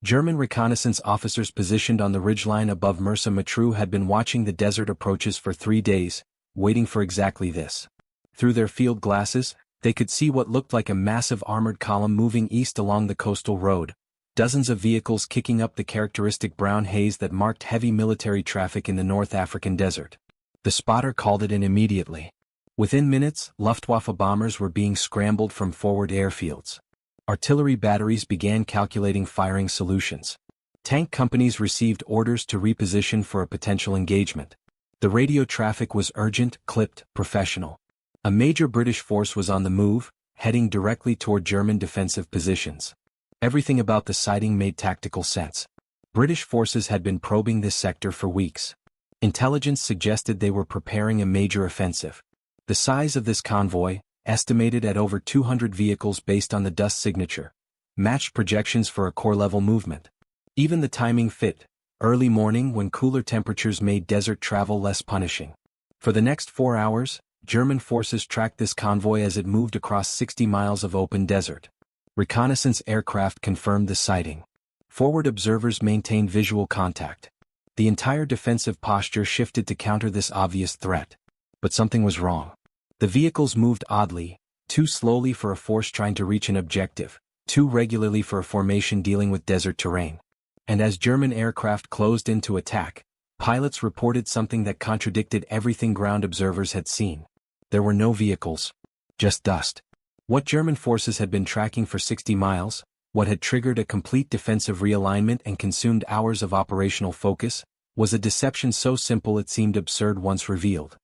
German reconnaissance officers positioned on the ridgeline above Mersa Matruh had been watching the desert approaches for 3 days, waiting for exactly this. Through their field glasses, they could see what looked like a massive armored column moving east along the coastal road, dozens of vehicles kicking up the characteristic brown haze that marked heavy military traffic in the North African desert. The spotter called it in immediately. Within minutes, Luftwaffe bombers were being scrambled from forward airfields. Artillery batteries began calculating firing solutions. Tank companies received orders to reposition for a potential engagement. The radio traffic was urgent, clipped, professional. A major British force was on the move, heading directly toward German defensive positions. Everything about the sighting made tactical sense. British forces had been probing this sector for weeks. Intelligence suggested they were preparing a major offensive. The size of this convoy, estimated at over 200 vehicles based on the dust signature, matched projections for a corps-level movement. Even the timing fit, early morning when cooler temperatures made desert travel less punishing. For the next 4 hours, German forces tracked this convoy as it moved across 60 miles of open desert. Reconnaissance aircraft confirmed the sighting. Forward observers maintained visual contact. The entire defensive posture shifted to counter this obvious threat. But something was wrong. The vehicles moved oddly, too slowly for a force trying to reach an objective, too regularly for a formation dealing with desert terrain. And as German aircraft closed in to attack, pilots reported something that contradicted everything ground observers had seen. There were no vehicles, just dust. What German forces had been tracking for 60 miles, what had triggered a complete defensive realignment and consumed hours of operational focus, was a deception so simple it seemed absurd once revealed.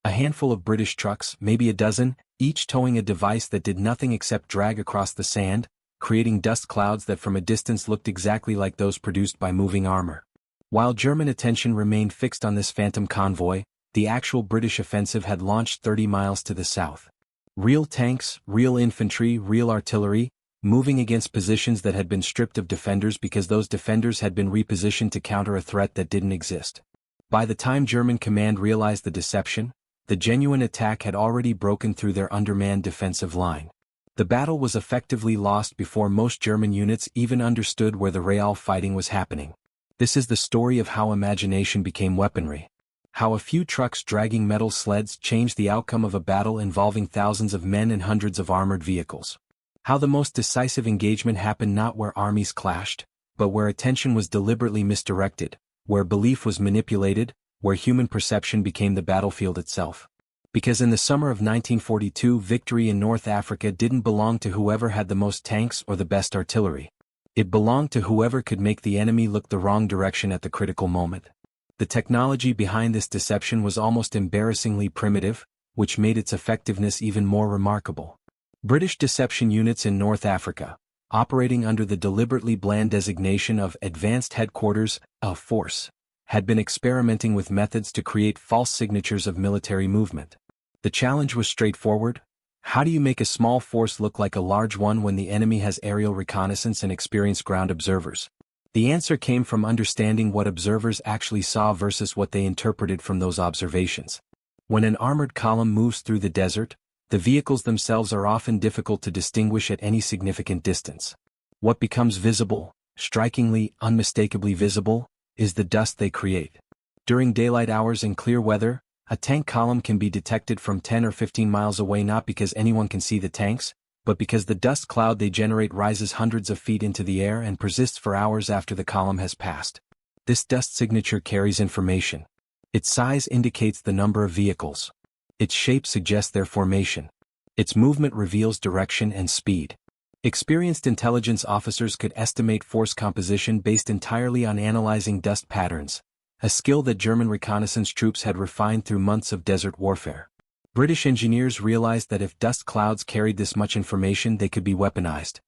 A handful of British trucks, maybe a dozen, each towing a device that did nothing except drag across the sand, creating dust clouds that from a distance looked exactly like those produced by moving armor. While German attention remained fixed on this phantom convoy, the actual British offensive had launched 30 miles to the south. Real tanks, real infantry, real artillery, moving against positions that had been stripped of defenders because those defenders had been repositioned to counter a threat that didn't exist. By the time German command realized the deception, the genuine attack had already broken through their undermanned defensive line. The battle was effectively lost before most German units even understood where the real fighting was happening. This is the story of how imagination became weaponry. How a few trucks dragging metal sleds changed the outcome of a battle involving thousands of men and hundreds of armored vehicles. How the most decisive engagement happened not where armies clashed, but where attention was deliberately misdirected, where belief was manipulated, where human perception became the battlefield itself. Because in the summer of 1942, victory in North Africa didn't belong to whoever had the most tanks or the best artillery. It belonged to whoever could make the enemy look the wrong direction at the critical moment. The technology behind this deception was almost embarrassingly primitive, which made its effectiveness even more remarkable. British deception units in North Africa, operating under the deliberately bland designation of Advanced Headquarters, a force, had been experimenting with methods to create false signatures of military movement. The challenge was straightforward. How do you make a small force look like a large one when the enemy has aerial reconnaissance and experienced ground observers? The answer came from understanding what observers actually saw versus what they interpreted from those observations. When an armored column moves through the desert, the vehicles themselves are often difficult to distinguish at any significant distance. What becomes visible, strikingly, unmistakably visible, is the dust they create. During daylight hours in clear weather, a tank column can be detected from 10 or 15 miles away not because anyone can see the tanks, but because the dust cloud they generate rises hundreds of feet into the air and persists for hours after the column has passed. This dust signature carries information. Its size indicates the number of vehicles. Its shape suggests their formation. Its movement reveals direction and speed. Experienced intelligence officers could estimate force composition based entirely on analyzing dust patterns, a skill that German reconnaissance troops had refined through months of desert warfare. British engineers realized that if dust clouds carried this much information they could be weaponized.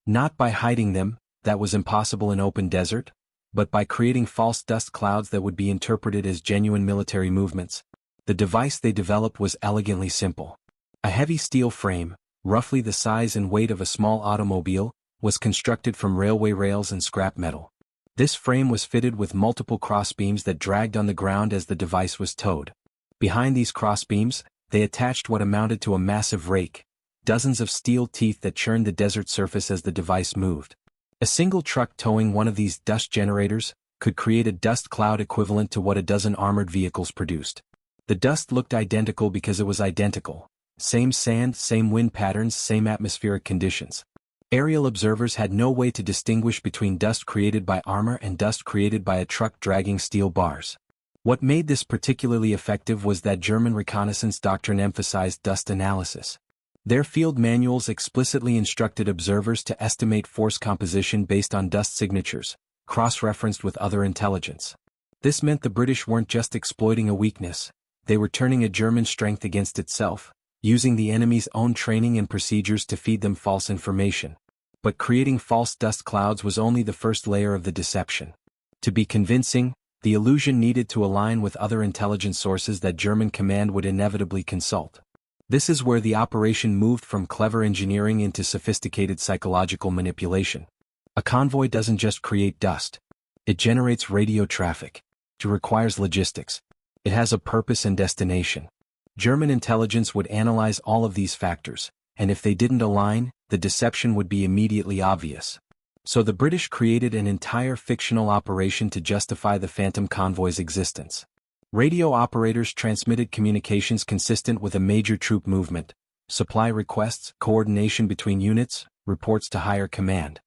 Not by hiding them, that was impossible in open desert, but by creating false dust clouds that would be interpreted as genuine military movements. The device they developed was elegantly simple. A heavy steel frame, roughly the size and weight of a small automobile, was constructed from railway rails and scrap metal. This frame was fitted with multiple crossbeams that dragged on the ground as the device was towed. Behind these crossbeams, they attached what amounted to a massive rake, dozens of steel teeth that churned the desert surface as the device moved. A single truck towing one of these dust generators could create a dust cloud equivalent to what a dozen armored vehicles produced. The dust looked identical because it was identical. Same sand, same wind patterns, same atmospheric conditions. Aerial observers had no way to distinguish between dust created by armor and dust created by a truck dragging steel bars. What made this particularly effective was that German reconnaissance doctrine emphasized dust analysis. Their field manuals explicitly instructed observers to estimate force composition based on dust signatures, cross-referenced with other intelligence. This meant the British weren't just exploiting a weakness, they were turning a German strength against itself, using the enemy's own training and procedures to feed them false information. But creating false dust clouds was only the first layer of the deception. To be convincing, the illusion needed to align with other intelligence sources that German command would inevitably consult. This is where the operation moved from clever engineering into sophisticated psychological manipulation. A convoy doesn't just create dust. It generates radio traffic. It requires logistics. It has a purpose and destination. German intelligence would analyze all of these factors, and if they didn't align, the deception would be immediately obvious. So the British created an entire fictional operation to justify the Phantom Convoy's existence. Radio operators transmitted communications consistent with a major troop movement, supply requests, coordination between units, reports to higher command.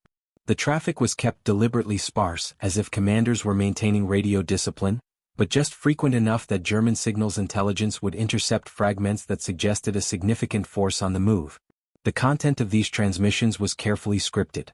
The traffic was kept deliberately sparse, as if commanders were maintaining radio discipline, but just frequent enough that German signals intelligence would intercept fragments that suggested a significant force on the move. The content of these transmissions was carefully scripted.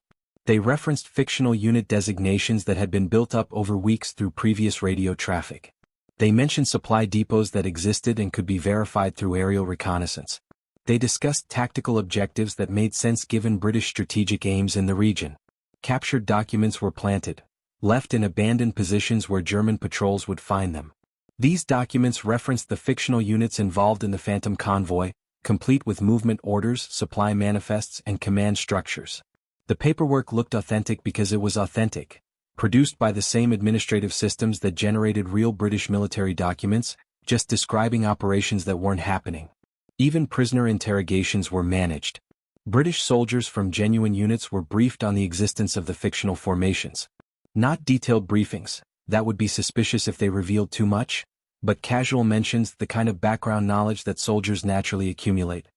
They referenced fictional unit designations that had been built up over weeks through previous radio traffic. They mentioned supply depots that existed and could be verified through aerial reconnaissance. They discussed tactical objectives that made sense given British strategic aims in the region. Captured documents were planted, left in abandoned positions where German patrols would find them. These documents referenced the fictional units involved in the Phantom Convoy, complete with movement orders, supply manifests, and command structures. The paperwork looked authentic because it was authentic. Produced by the same administrative systems that generated real British military documents, just describing operations that weren't happening. Even prisoner interrogations were managed. British soldiers from genuine units were briefed on the existence of the fictional formations. Not detailed briefings, that would be suspicious if they revealed too much, but casual mentions, the kind of background knowledge that soldiers naturally accumulate.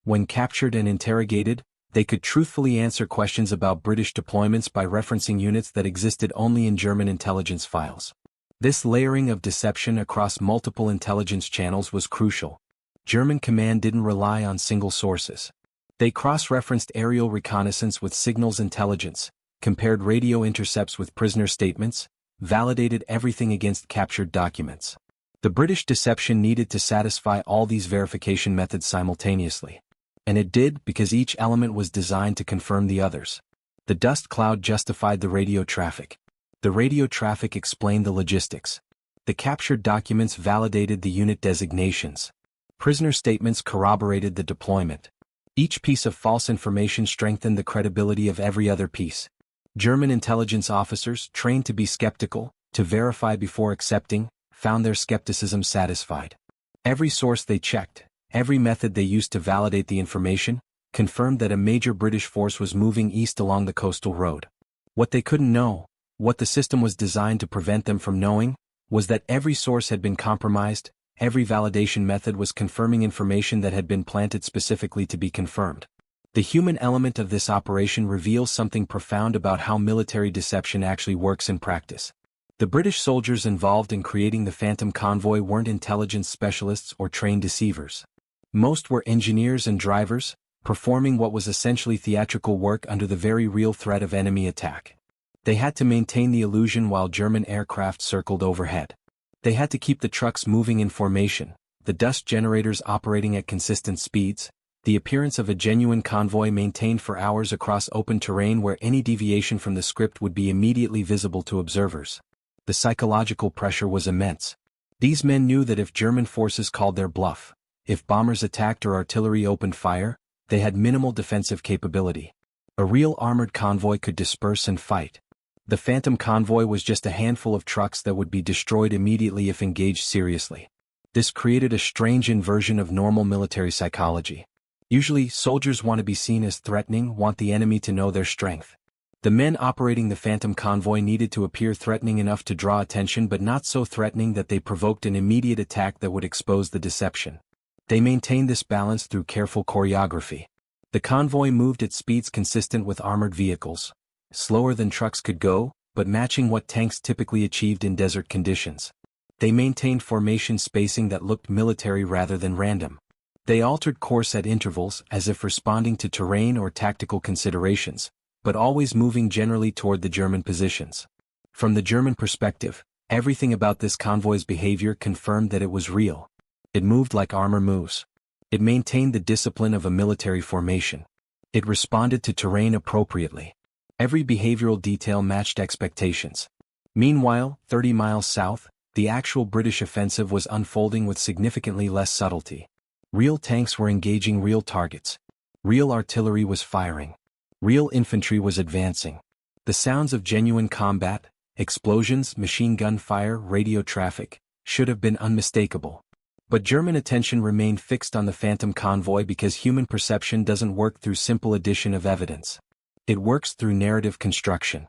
When captured and interrogated, they could truthfully answer questions about British deployments by referencing units that existed only in German intelligence files. This layering of deception across multiple intelligence channels was crucial. German command didn't rely on single sources. They cross-referenced aerial reconnaissance with signals intelligence, compared radio intercepts with prisoner statements, validated everything against captured documents. The British deception needed to satisfy all these verification methods simultaneously. And it did because each element was designed to confirm the others. The dust cloud justified the radio traffic. The radio traffic explained the logistics. The captured documents validated the unit designations. Prisoner statements corroborated the deployment. Each piece of false information strengthened the credibility of every other piece. German intelligence officers, trained to be skeptical, to verify before accepting, found their skepticism satisfied. Every source they checked, every method they used to validate the information, confirmed that a major British force was moving east along the coastal road. What they couldn't know, what the system was designed to prevent them from knowing, was that every source had been compromised, every validation method was confirming information that had been planted specifically to be confirmed. The human element of this operation reveals something profound about how military deception actually works in practice. The British soldiers involved in creating the Phantom Convoy weren't intelligence specialists or trained deceivers. Most were engineers and drivers, performing what was essentially theatrical work under the very real threat of enemy attack. They had to maintain the illusion while German aircraft circled overhead. They had to keep the trucks moving in formation, the dust generators operating at consistent speeds, the appearance of a genuine convoy maintained for hours across open terrain where any deviation from the script would be immediately visible to observers. The psychological pressure was immense. These men knew that if German forces called their bluff, if bombers attacked or artillery opened fire, they had minimal defensive capability. A real armored convoy could disperse and fight. The Phantom Convoy was just a handful of trucks that would be destroyed immediately if engaged seriously. This created a strange inversion of normal military psychology. Usually, soldiers want to be seen as threatening, want the enemy to know their strength. The men operating the Phantom convoy needed to appear threatening enough to draw attention but not so threatening that they provoked an immediate attack that would expose the deception. They maintained this balance through careful choreography. The convoy moved at speeds consistent with armored vehicles, slower than trucks could go, but matching what tanks typically achieved in desert conditions. They maintained formation spacing that looked military rather than random. They altered course at intervals as if responding to terrain or tactical considerations, but always moving generally toward the German positions. From the German perspective, everything about this convoy's behavior confirmed that it was real. It moved like armor moves. It maintained the discipline of a military formation. It responded to terrain appropriately. Every behavioral detail matched expectations. Meanwhile, 30 miles south, the actual British offensive was unfolding with significantly less subtlety. Real tanks were engaging real targets. Real artillery was firing. Real infantry was advancing. The sounds of genuine combat, explosions, machine gun fire, radio traffic, should have been unmistakable. But German attention remained fixed on the Phantom convoy because human perception doesn't work through simple addition of evidence. It works through narrative construction.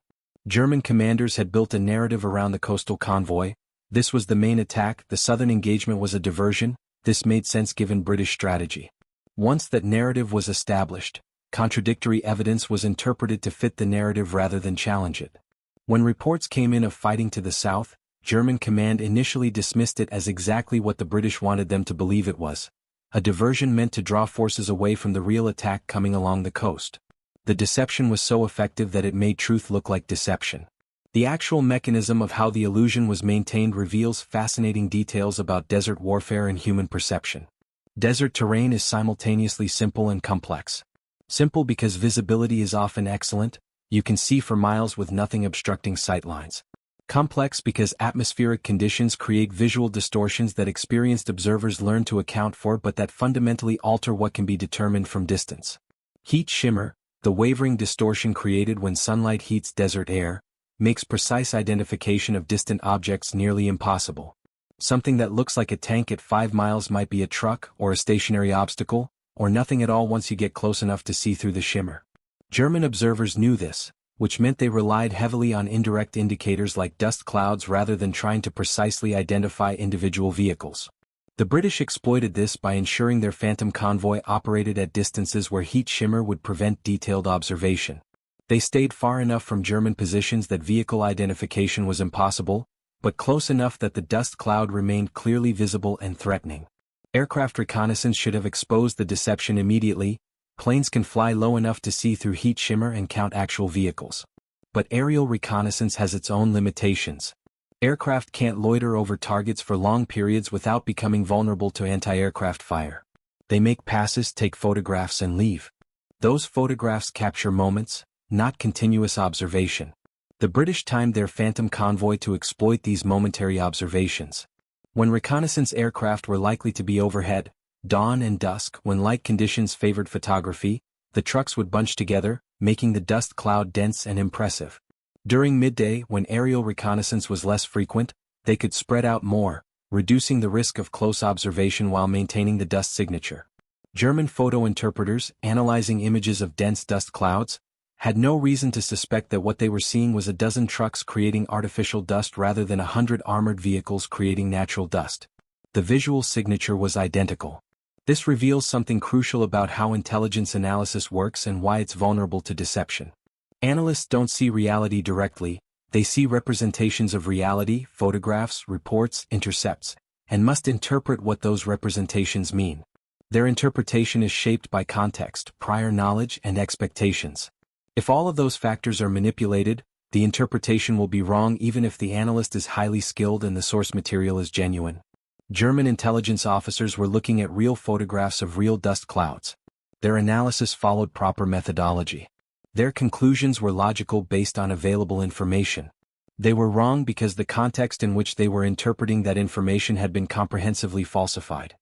German commanders had built a narrative around the coastal convoy. This was the main attack, the southern engagement was a diversion. This made sense given British strategy. Once that narrative was established, contradictory evidence was interpreted to fit the narrative rather than challenge it. When reports came in of fighting to the south, German command initially dismissed it as exactly what the British wanted them to believe it was: a diversion meant to draw forces away from the real attack coming along the coast. The deception was so effective that it made truth look like deception. The actual mechanism of how the illusion was maintained reveals fascinating details about desert warfare and human perception. Desert terrain is simultaneously simple and complex. Simple because visibility is often excellent, you can see for miles with nothing obstructing sightlines. Complex because atmospheric conditions create visual distortions that experienced observers learn to account for but that fundamentally alter what can be determined from distance. Heat shimmer, the wavering distortion created when sunlight heats desert air, makes precise identification of distant objects nearly impossible. Something that looks like a tank at 5 miles might be a truck or a stationary obstacle, or nothing at all once you get close enough to see through the shimmer. German observers knew this, which meant they relied heavily on indirect indicators like dust clouds rather than trying to precisely identify individual vehicles. The British exploited this by ensuring their Phantom convoy operated at distances where heat shimmer would prevent detailed observation. They stayed far enough from German positions that vehicle identification was impossible, but close enough that the dust cloud remained clearly visible and threatening. Aircraft reconnaissance should have exposed the deception immediately. Planes can fly low enough to see through heat shimmer and count actual vehicles. But aerial reconnaissance has its own limitations. Aircraft can't loiter over targets for long periods without becoming vulnerable to anti-aircraft fire. They make passes, take photographs and leave. Those photographs capture moments, not continuous observation. The British timed their Phantom convoy to exploit these momentary observations. When reconnaissance aircraft were likely to be overhead, dawn and dusk, when light conditions favored photography, the trucks would bunch together, making the dust cloud dense and impressive. During midday, when aerial reconnaissance was less frequent, they could spread out more, reducing the risk of close observation while maintaining the dust signature. German photo interpreters, analyzing images of dense dust clouds, had no reason to suspect that what they were seeing was a dozen trucks creating artificial dust rather than 100 armored vehicles creating natural dust. The visual signature was identical. This reveals something crucial about how intelligence analysis works and why it's vulnerable to deception. Analysts don't see reality directly, they see representations of reality, photographs, reports, intercepts, and must interpret what those representations mean. Their interpretation is shaped by context, prior knowledge, and expectations. If all of those factors are manipulated, the interpretation will be wrong even if the analyst is highly skilled and the source material is genuine. German intelligence officers were looking at real photographs of real dust clouds. Their analysis followed proper methodology. Their conclusions were logical based on available information. They were wrong because the context in which they were interpreting that information had been comprehensively falsified.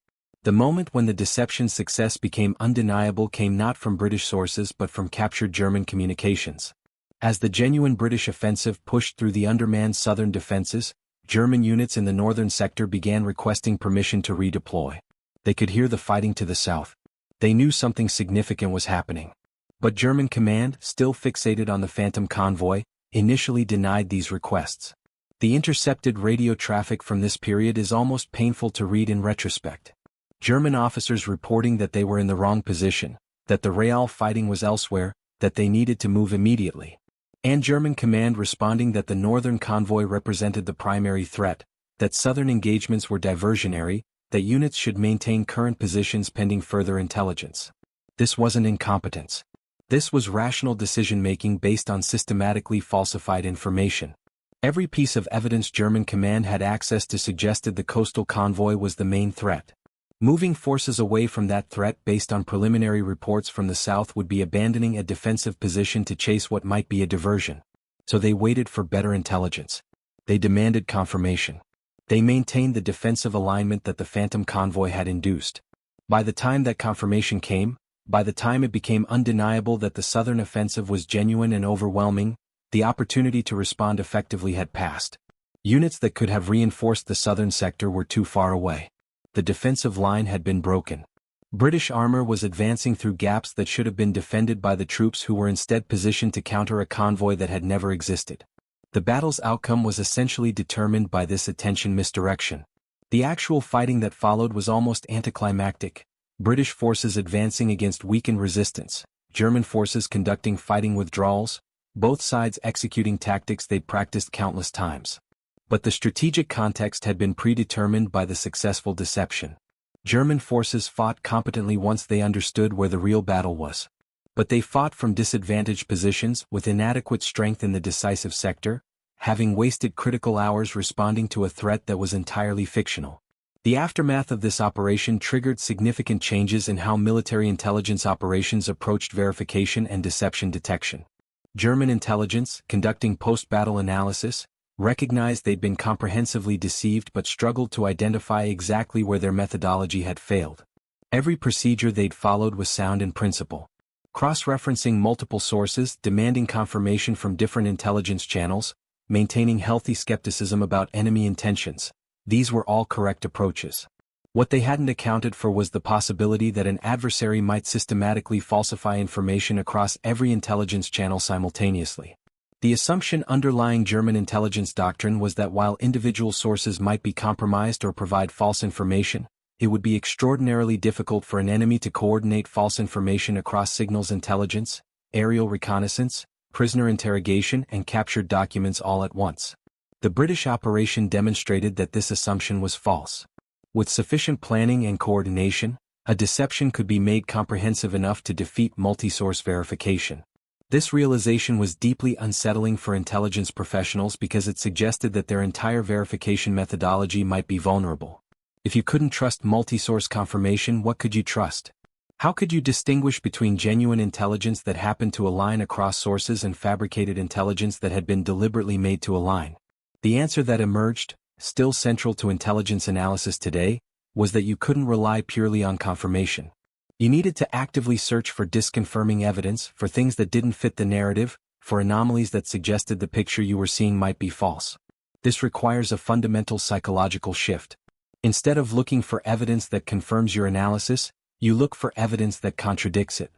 The moment when the deception's success became undeniable came not from British sources but from captured German communications. As the genuine British offensive pushed through the undermanned southern defenses, German units in the northern sector began requesting permission to redeploy. They could hear the fighting to the south. They knew something significant was happening. But German command, still fixated on the Phantom Convoy, initially denied these requests. The intercepted radio traffic from this period is almost painful to read in retrospect. German officers reporting that they were in the wrong position, that the real fighting was elsewhere, that they needed to move immediately. And German command responding that the northern convoy represented the primary threat, that southern engagements were diversionary, that units should maintain current positions pending further intelligence. This wasn't incompetence. This was rational decision-making based on systematically falsified information. Every piece of evidence German command had access to suggested the coastal convoy was the main threat. Moving forces away from that threat based on preliminary reports from the south would be abandoning a defensive position to chase what might be a diversion. So they waited for better intelligence. They demanded confirmation. They maintained the defensive alignment that the Phantom Convoy had induced. By the time that confirmation came, by the time it became undeniable that the southern offensive was genuine and overwhelming, the opportunity to respond effectively had passed. Units that could have reinforced the southern sector were too far away. The defensive line had been broken. British armor was advancing through gaps that should have been defended by the troops who were instead positioned to counter a convoy that had never existed. The battle's outcome was essentially determined by this attention misdirection. The actual fighting that followed was almost anticlimactic. British forces advancing against weakened resistance, German forces conducting fighting withdrawals, both sides executing tactics they'd practiced countless times. But the strategic context had been predetermined by the successful deception. German forces fought competently once they understood where the real battle was. But they fought from disadvantaged positions with inadequate strength in the decisive sector, having wasted critical hours responding to a threat that was entirely fictional. The aftermath of this operation triggered significant changes in how military intelligence operations approached verification and deception detection. German intelligence, conducting post-battle analysis, recognized they'd been comprehensively deceived but struggled to identify exactly where their methodology had failed. Every procedure they'd followed was sound in principle. Cross-referencing multiple sources, demanding confirmation from different intelligence channels, maintaining healthy skepticism about enemy intentions, these were all correct approaches. What they hadn't accounted for was the possibility that an adversary might systematically falsify information across every intelligence channel simultaneously. The assumption underlying German intelligence doctrine was that while individual sources might be compromised or provide false information, it would be extraordinarily difficult for an enemy to coordinate false information across signals intelligence, aerial reconnaissance, prisoner interrogation, and captured documents all at once. The British operation demonstrated that this assumption was false. With sufficient planning and coordination, a deception could be made comprehensive enough to defeat multi-source verification. This realization was deeply unsettling for intelligence professionals because it suggested that their entire verification methodology might be vulnerable. If you couldn't trust multi-source confirmation, what could you trust? How could you distinguish between genuine intelligence that happened to align across sources and fabricated intelligence that had been deliberately made to align? The answer that emerged, still central to intelligence analysis today, was that you couldn't rely purely on confirmation. You needed to actively search for disconfirming evidence, for things that didn't fit the narrative, for anomalies that suggested the picture you were seeing might be false. This requires a fundamental psychological shift. Instead of looking for evidence that confirms your analysis, you look for evidence that contradicts it.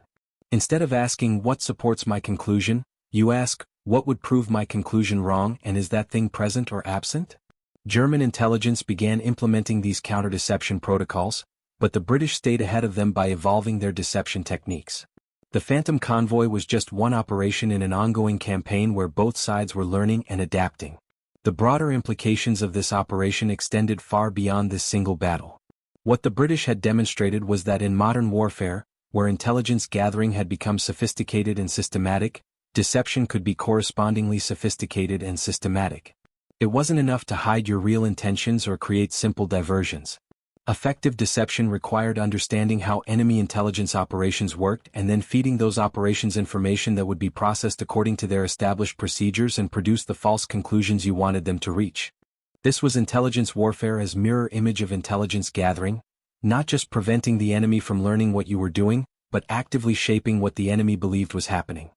Instead of asking what supports my conclusion, you ask, what would prove my conclusion wrong, and is that thing present or absent? German intelligence began implementing these counter-deception protocols, but the British stayed ahead of them by evolving their deception techniques. The Phantom Convoy was just one operation in an ongoing campaign where both sides were learning and adapting. The broader implications of this operation extended far beyond this single battle. What the British had demonstrated was that in modern warfare, where intelligence gathering had become sophisticated and systematic, deception could be correspondingly sophisticated and systematic. It wasn't enough to hide your real intentions or create simple diversions. Effective deception required understanding how enemy intelligence operations worked and then feeding those operations information that would be processed according to their established procedures and produce the false conclusions you wanted them to reach. This was intelligence warfare as mirror image of intelligence gathering, not just preventing the enemy from learning what you were doing, but actively shaping what the enemy believed was happening.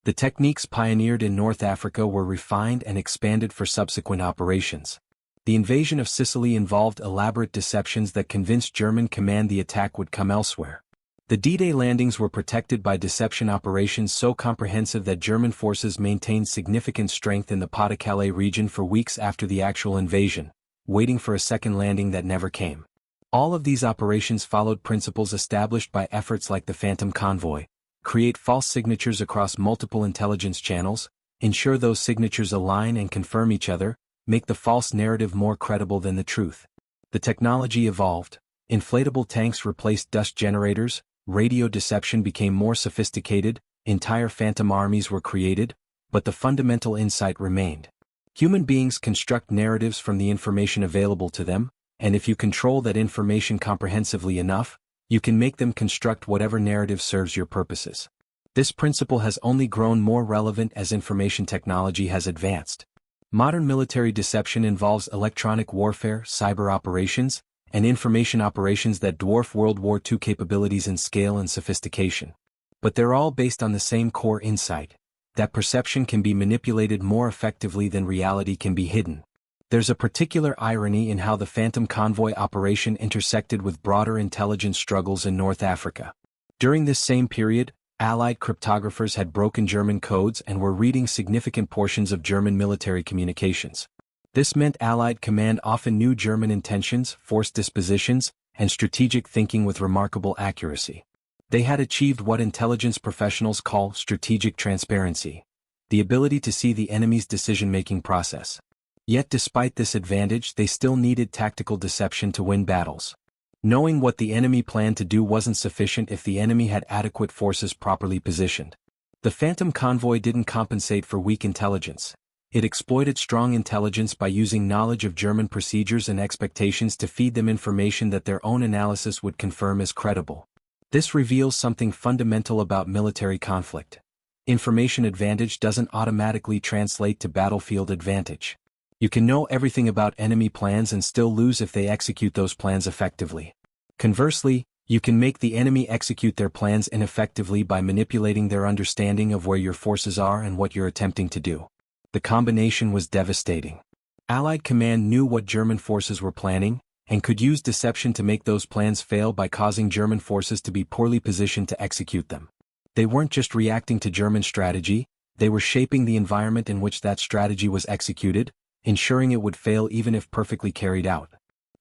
The techniques pioneered in North Africa were refined and expanded for subsequent operations. The invasion of Sicily involved elaborate deceptions that convinced German command the attack would come elsewhere. The D-Day landings were protected by deception operations so comprehensive that German forces maintained significant strength in the Pas-de-Calais region for weeks after the actual invasion, waiting for a second landing that never came. All of these operations followed principles established by efforts like the Phantom Convoy: create false signatures across multiple intelligence channels, ensure those signatures align and confirm each other, make the false narrative more credible than the truth. The technology evolved. Inflatable tanks replaced dust generators, radio deception became more sophisticated, entire phantom armies were created, but the fundamental insight remained. Human beings construct narratives from the information available to them, and if you control that information comprehensively enough, you can make them construct whatever narrative serves your purposes. This principle has only grown more relevant as information technology has advanced. Modern military deception involves electronic warfare, cyber operations, and information operations that dwarf World War II capabilities in scale and sophistication. But they're all based on the same core insight: that perception can be manipulated more effectively than reality can be hidden. There's a particular irony in how the Phantom Convoy operation intersected with broader intelligence struggles in North Africa. During this same period, Allied cryptographers had broken German codes and were reading significant portions of German military communications. This meant Allied command often knew German intentions, force dispositions, and strategic thinking with remarkable accuracy. They had achieved what intelligence professionals call strategic transparency: the ability to see the enemy's decision-making process. Yet despite this advantage, they still needed tactical deception to win battles. Knowing what the enemy planned to do wasn't sufficient if the enemy had adequate forces properly positioned. The Phantom Convoy didn't compensate for weak intelligence. It exploited strong intelligence by using knowledge of German procedures and expectations to feed them information that their own analysis would confirm as credible. This reveals something fundamental about military conflict. Information advantage doesn't automatically translate to battlefield advantage. You can know everything about enemy plans and still lose if they execute those plans effectively. Conversely, you can make the enemy execute their plans ineffectively by manipulating their understanding of where your forces are and what you're attempting to do. The combination was devastating. Allied command knew what German forces were planning, and could use deception to make those plans fail by causing German forces to be poorly positioned to execute them. They weren't just reacting to German strategy, they were shaping the environment in which that strategy was executed, ensuring it would fail even if perfectly carried out.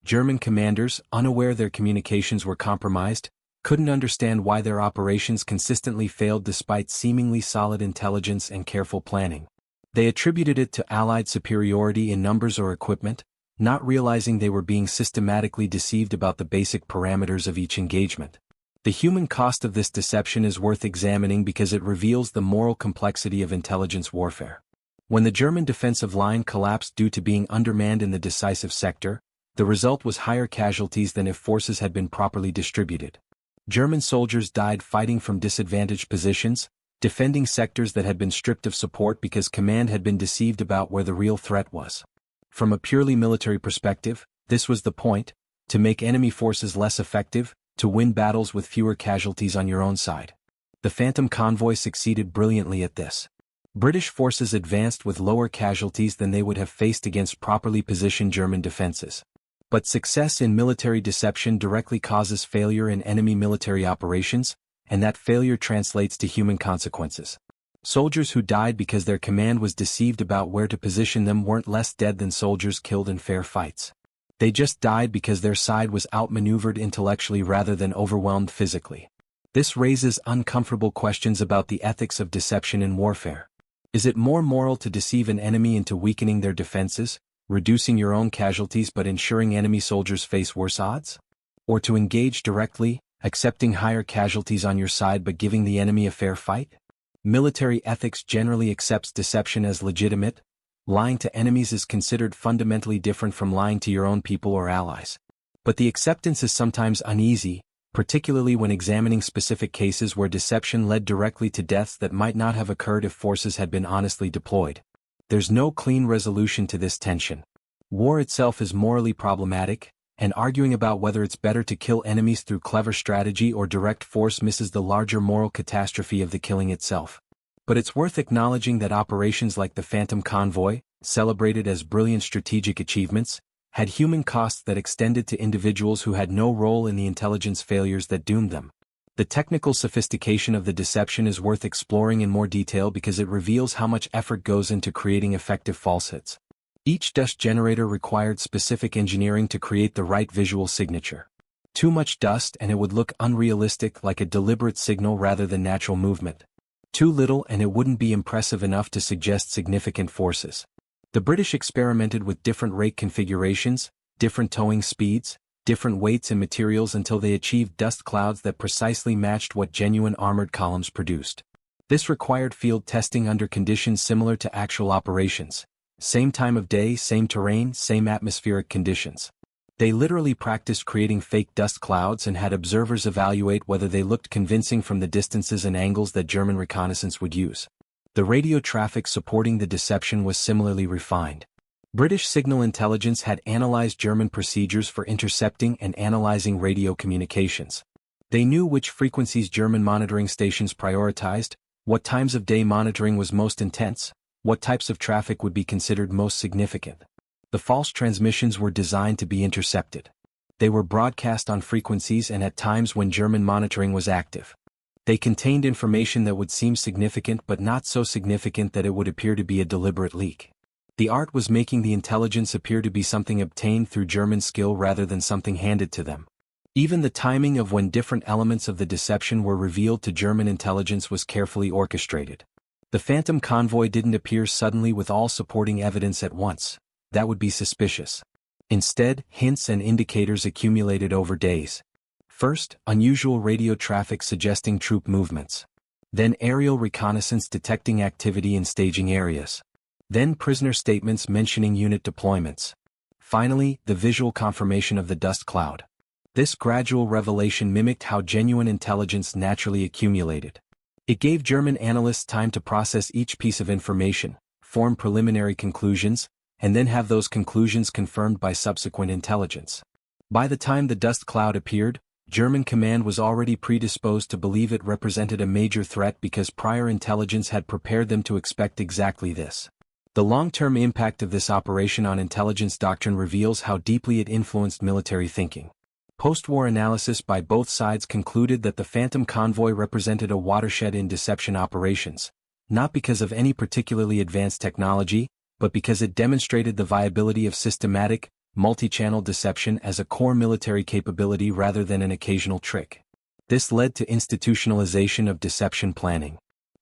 German commanders, unaware their communications were compromised, couldn't understand why their operations consistently failed despite seemingly solid intelligence and careful planning. They attributed it to Allied superiority in numbers or equipment, not realizing they were being systematically deceived about the basic parameters of each engagement. The human cost of this deception is worth examining because it reveals the moral complexity of intelligence warfare. When the German defensive line collapsed due to being undermanned in the decisive sector, the result was higher casualties than if forces had been properly distributed. German soldiers died fighting from disadvantaged positions, defending sectors that had been stripped of support because command had been deceived about where the real threat was. From a purely military perspective, this was the point: to make enemy forces less effective, to win battles with fewer casualties on your own side. The Phantom Convoy succeeded brilliantly at this. British forces advanced with lower casualties than they would have faced against properly positioned German defenses. But success in military deception directly causes failure in enemy military operations, and that failure translates to human consequences. Soldiers who died because their command was deceived about where to position them weren't less dead than soldiers killed in fair fights. They just died because their side was outmaneuvered intellectually rather than overwhelmed physically. This raises uncomfortable questions about the ethics of deception in warfare. Is it more moral to deceive an enemy into weakening their defenses, reducing your own casualties but ensuring enemy soldiers face worse odds? Or to engage directly, accepting higher casualties on your side but giving the enemy a fair fight? Military ethics generally accepts deception as legitimate. Lying to enemies is considered fundamentally different from lying to your own people or allies. But the acceptance is sometimes uneasy, particularly when examining specific cases where deception led directly to deaths that might not have occurred if forces had been honestly deployed. There's no clean resolution to this tension. War itself is morally problematic, and arguing about whether it's better to kill enemies through clever strategy or direct force misses the larger moral catastrophe of the killing itself. But it's worth acknowledging that operations like the Phantom Convoy, celebrated as brilliant strategic achievements, had human costs that extended to individuals who had no role in the intelligence failures that doomed them. The technical sophistication of the deception is worth exploring in more detail because it reveals how much effort goes into creating effective falsehoods. Each dust generator required specific engineering to create the right visual signature. Too much dust and it would look unrealistic, like a deliberate signal rather than natural movement. Too little and it wouldn't be impressive enough to suggest significant forces. The British experimented with different rake configurations, different towing speeds, different weights and materials until they achieved dust clouds that precisely matched what genuine armored columns produced. This required field testing under conditions similar to actual operations. Same time of day, same terrain, same atmospheric conditions. They literally practiced creating fake dust clouds and had observers evaluate whether they looked convincing from the distances and angles that German reconnaissance would use. The radio traffic supporting the deception was similarly refined. British signal intelligence had analyzed German procedures for intercepting and analyzing radio communications. They knew which frequencies German monitoring stations prioritized, what times of day monitoring was most intense, what types of traffic would be considered most significant. The false transmissions were designed to be intercepted. They were broadcast on frequencies and at times when German monitoring was active. They contained information that would seem significant but not so significant that it would appear to be a deliberate leak. The art was making the intelligence appear to be something obtained through German skill rather than something handed to them. Even the timing of when different elements of the deception were revealed to German intelligence was carefully orchestrated. The Phantom Convoy didn't appear suddenly with all supporting evidence at once. That would be suspicious. Instead, hints and indicators accumulated over days. First, unusual radio traffic suggesting troop movements. Then aerial reconnaissance detecting activity in staging areas. Then prisoner statements mentioning unit deployments. Finally, the visual confirmation of the dust cloud. This gradual revelation mimicked how genuine intelligence naturally accumulated. It gave German analysts time to process each piece of information, form preliminary conclusions, and then have those conclusions confirmed by subsequent intelligence. By the time the dust cloud appeared, German command was already predisposed to believe it represented a major threat because prior intelligence had prepared them to expect exactly this. The long-term impact of this operation on intelligence doctrine reveals how deeply it influenced military thinking. Post-war analysis by both sides concluded that the Phantom Convoy represented a watershed in deception operations, not because of any particularly advanced technology, but because it demonstrated the viability of systematic, multi-channel deception as a core military capability rather than an occasional trick. This led to institutionalization of deception planning.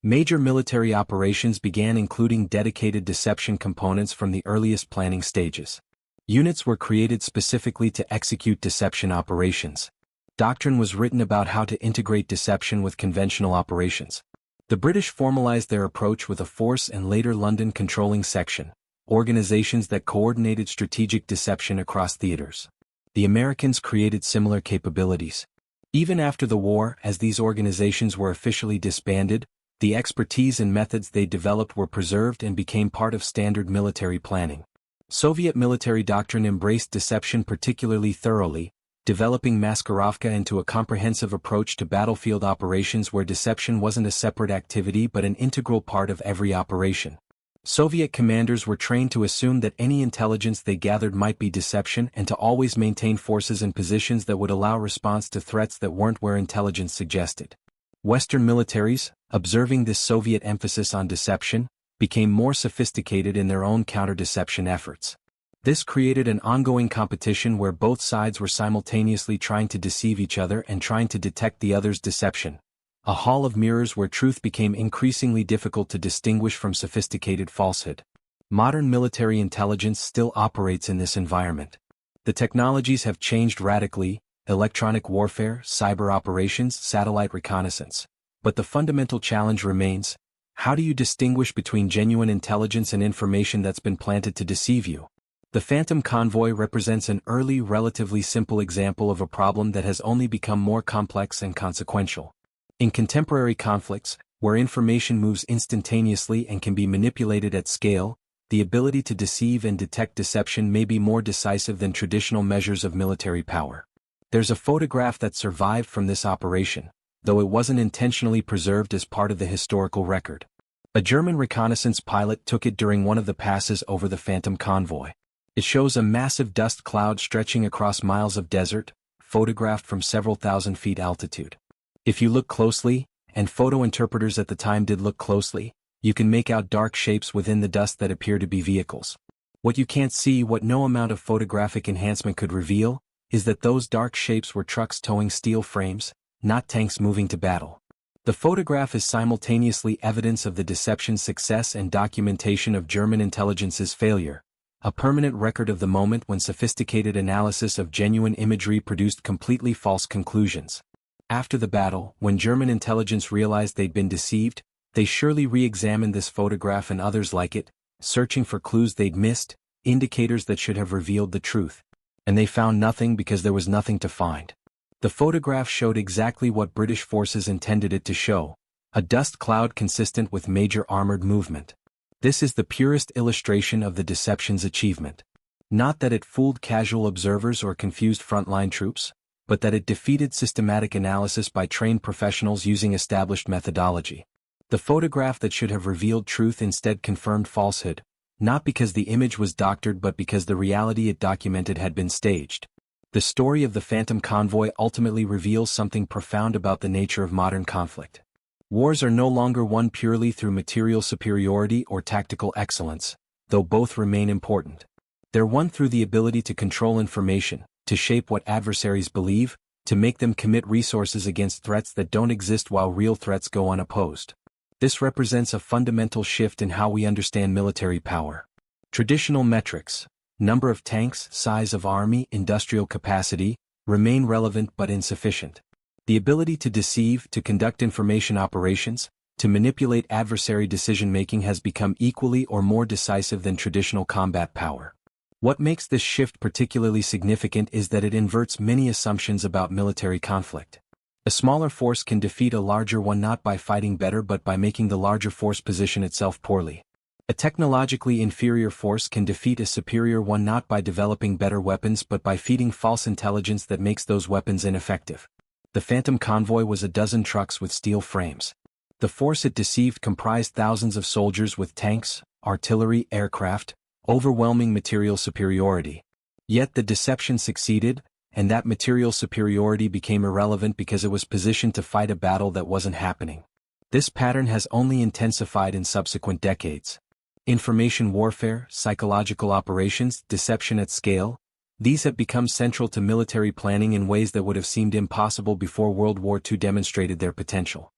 Major military operations began including dedicated deception components from the earliest planning stages. Units were created specifically to execute deception operations. Doctrine was written about how to integrate deception with conventional operations. The British formalized their approach with a Force and later London Controlling Section, organizations that coordinated strategic deception across theaters. The Americans created similar capabilities. Even after the war, as these organizations were officially disbanded, the expertise and methods they developed were preserved and became part of standard military planning. Soviet military doctrine embraced deception particularly thoroughly, developing Maskirovka into a comprehensive approach to battlefield operations where deception wasn't a separate activity but an integral part of every operation. Soviet commanders were trained to assume that any intelligence they gathered might be deception and to always maintain forces and positions that would allow response to threats that weren't where intelligence suggested. Western militaries, observing this Soviet emphasis on deception, became more sophisticated in their own counter-deception efforts. This created an ongoing competition where both sides were simultaneously trying to deceive each other and trying to detect the other's deception. A hall of mirrors where truth became increasingly difficult to distinguish from sophisticated falsehood. Modern military intelligence still operates in this environment. The technologies have changed radically: electronic warfare, cyber operations, satellite reconnaissance. But the fundamental challenge remains: how do you distinguish between genuine intelligence and information that's been planted to deceive you? The Phantom Convoy represents an early, relatively simple example of a problem that has only become more complex and consequential. In contemporary conflicts, where information moves instantaneously and can be manipulated at scale, the ability to deceive and detect deception may be more decisive than traditional measures of military power. There's a photograph that survived from this operation, though it wasn't intentionally preserved as part of the historical record. A German reconnaissance pilot took it during one of the passes over the Phantom Convoy. It shows a massive dust cloud stretching across miles of desert, photographed from several thousand feet altitude. If you look closely, and photo interpreters at the time did look closely, you can make out dark shapes within the dust that appear to be vehicles. What you can't see, what no amount of photographic enhancement could reveal, is that those dark shapes were trucks towing steel frames, not tanks moving to battle. The photograph is simultaneously evidence of the deception's success and documentation of German intelligence's failure, a permanent record of the moment when sophisticated analysis of genuine imagery produced completely false conclusions. After the battle, when German intelligence realized they'd been deceived, they surely re-examined this photograph and others like it, searching for clues they'd missed, indicators that should have revealed the truth. And they found nothing because there was nothing to find. The photograph showed exactly what British forces intended it to show, a dust cloud consistent with major armored movement. This is the purest illustration of the deception's achievement. Not that it fooled casual observers or confused frontline troops, but that it defeated systematic analysis by trained professionals using established methodology. The photograph that should have revealed truth instead confirmed falsehood, not because the image was doctored but because the reality it documented had been staged. The story of the Phantom Convoy ultimately reveals something profound about the nature of modern conflict. Wars are no longer won purely through material superiority or tactical excellence, though both remain important. They're won through the ability to control information, to shape what adversaries believe, to make them commit resources against threats that don't exist while real threats go unopposed. This represents a fundamental shift in how we understand military power. Traditional metrics, number of tanks, size of army, industrial capacity, remain relevant but insufficient. The ability to deceive, to conduct information operations, to manipulate adversary decision-making has become equally or more decisive than traditional combat power. What makes this shift particularly significant is that it inverts many assumptions about military conflict. A smaller force can defeat a larger one not by fighting better but by making the larger force position itself poorly. A technologically inferior force can defeat a superior one not by developing better weapons but by feeding false intelligence that makes those weapons ineffective. The Phantom Convoy was a dozen trucks with steel frames. The force it deceived comprised thousands of soldiers with tanks, artillery, aircraft, overwhelming material superiority. Yet the deception succeeded, and that material superiority became irrelevant because it was positioned to fight a battle that wasn't happening. This pattern has only intensified in subsequent decades. Information warfare, psychological operations, deception at scale, these have become central to military planning in ways that would have seemed impossible before World War II demonstrated their potential.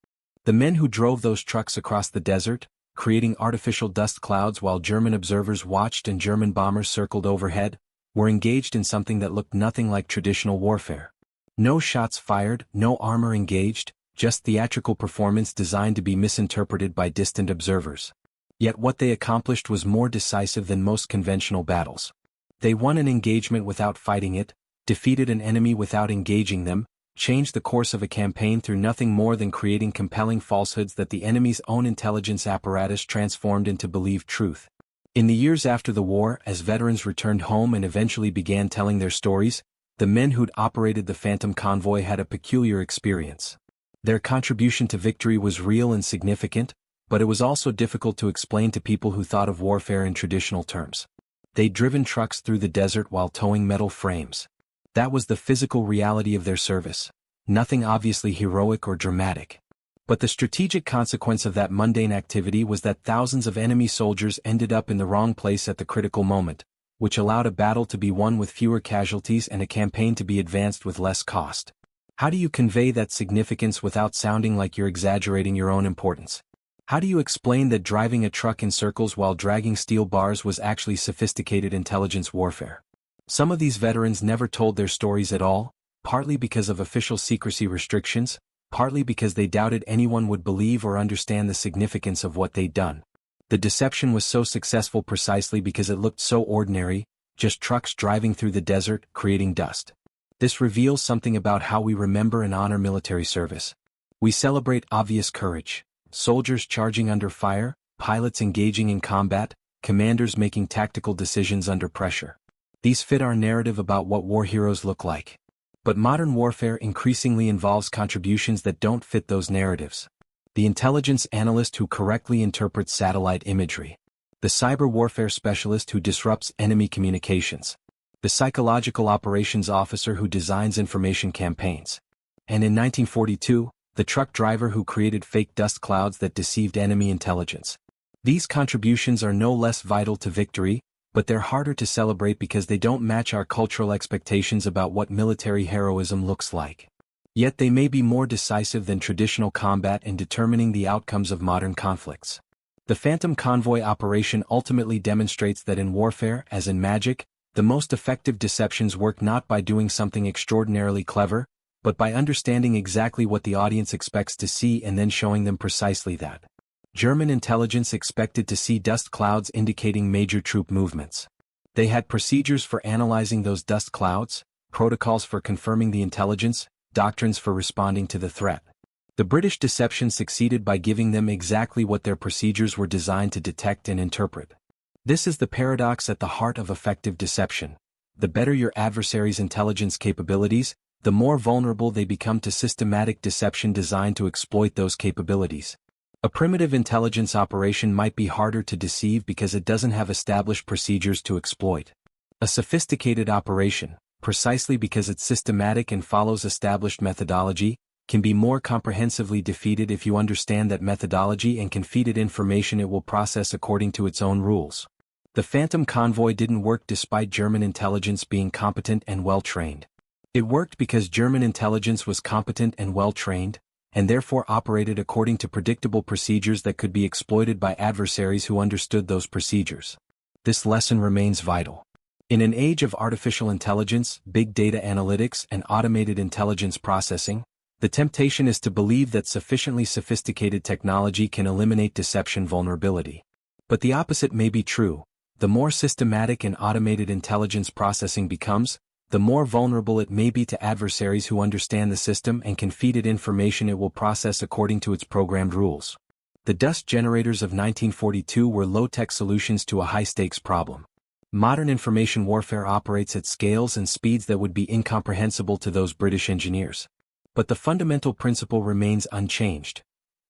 The men who drove those trucks across the desert, creating artificial dust clouds while German observers watched and German bombers circled overhead, were engaged in something that looked nothing like traditional warfare. No shots fired, no armor engaged, just theatrical performance designed to be misinterpreted by distant observers. Yet what they accomplished was more decisive than most conventional battles. They won an engagement without fighting it, defeated an enemy without engaging them, changed the course of a campaign through nothing more than creating compelling falsehoods that the enemy's own intelligence apparatus transformed into believed truth. In the years after the war, as veterans returned home and eventually began telling their stories, the men who'd operated the Phantom Convoy had a peculiar experience. Their contribution to victory was real and significant, but it was also difficult to explain to people who thought of warfare in traditional terms. They'd driven trucks through the desert while towing metal frames. That was the physical reality of their service, nothing obviously heroic or dramatic. But the strategic consequence of that mundane activity was that thousands of enemy soldiers ended up in the wrong place at the critical moment, which allowed a battle to be won with fewer casualties and a campaign to be advanced with less cost. How do you convey that significance without sounding like you're exaggerating your own importance? How do you explain that driving a truck in circles while dragging steel bars was actually sophisticated intelligence warfare? Some of these veterans never told their stories at all, partly because of official secrecy restrictions, partly because they doubted anyone would believe or understand the significance of what they'd done. The deception was so successful precisely because it looked so ordinary, just trucks driving through the desert, creating dust. This reveals something about how we remember and honor military service. We celebrate obvious courage, soldiers charging under fire, pilots engaging in combat, commanders making tactical decisions under pressure. These fit our narrative about what war heroes look like. But modern warfare increasingly involves contributions that don't fit those narratives. The intelligence analyst who correctly interprets satellite imagery. The cyber warfare specialist who disrupts enemy communications. The psychological operations officer who designs information campaigns. And in 1942, the truck driver who created fake dust clouds that deceived enemy intelligence. These contributions are no less vital to victory, but they're harder to celebrate because they don't match our cultural expectations about what military heroism looks like. Yet they may be more decisive than traditional combat in determining the outcomes of modern conflicts. The Phantom Convoy operation ultimately demonstrates that in warfare, as in magic, the most effective deceptions work not by doing something extraordinarily clever, but by understanding exactly what the audience expects to see and then showing them precisely that. German intelligence expected to see dust clouds indicating major troop movements. They had procedures for analyzing those dust clouds, protocols for confirming the intelligence, doctrines for responding to the threat. The British deception succeeded by giving them exactly what their procedures were designed to detect and interpret. This is the paradox at the heart of effective deception. The better your adversary's intelligence capabilities, the more vulnerable they become to systematic deception designed to exploit those capabilities. A primitive intelligence operation might be harder to deceive because it doesn't have established procedures to exploit. A sophisticated operation, precisely because it's systematic and follows established methodology, can be more comprehensively defeated if you understand that methodology and can feed it information it will process according to its own rules. The Phantom Convoy didn't work despite German intelligence being competent and well-trained. It worked because German intelligence was competent and well-trained, and therefore operated according to predictable procedures that could be exploited by adversaries who understood those procedures. This lesson remains vital. In an age of artificial intelligence, big data analytics, and automated intelligence processing, the temptation is to believe that sufficiently sophisticated technology can eliminate deception vulnerability. But the opposite may be true. The more systematic and automated intelligence processing becomes, the more vulnerable it may be to adversaries who understand the system and can feed it information it will process according to its programmed rules. The dust generators of 1942 were low-tech solutions to a high-stakes problem. Modern information warfare operates at scales and speeds that would be incomprehensible to those British engineers. But the fundamental principle remains unchanged.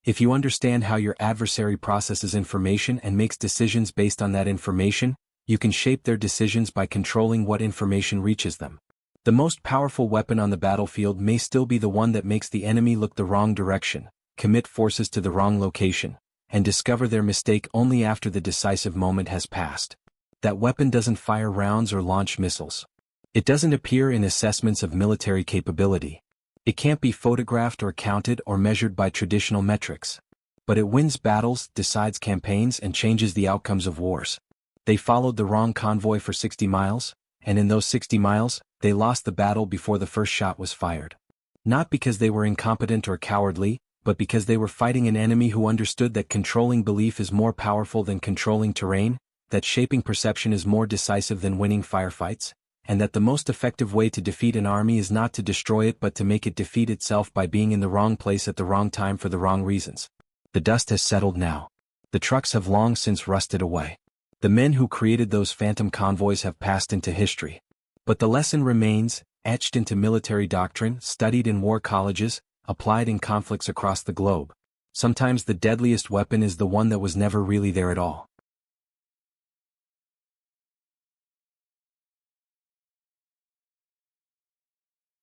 If you understand how your adversary processes information and makes decisions based on that information, you can shape their decisions by controlling what information reaches them. The most powerful weapon on the battlefield may still be the one that makes the enemy look the wrong direction, commit forces to the wrong location, and discover their mistake only after the decisive moment has passed. That weapon doesn't fire rounds or launch missiles. It doesn't appear in assessments of military capability. It can't be photographed or counted or measured by traditional metrics. But it wins battles, decides campaigns, and changes the outcomes of wars. They followed the wrong convoy for 60 miles, and in those 60 miles, they lost the battle before the first shot was fired. Not because they were incompetent or cowardly, but because they were fighting an enemy who understood that controlling belief is more powerful than controlling terrain, that shaping perception is more decisive than winning firefights, and that the most effective way to defeat an army is not to destroy it but to make it defeat itself by being in the wrong place at the wrong time for the wrong reasons. The dust has settled now. The trucks have long since rusted away. The men who created those phantom convoys have passed into history. But the lesson remains, etched into military doctrine, studied in war colleges, applied in conflicts across the globe. Sometimes the deadliest weapon is the one that was never really there at all.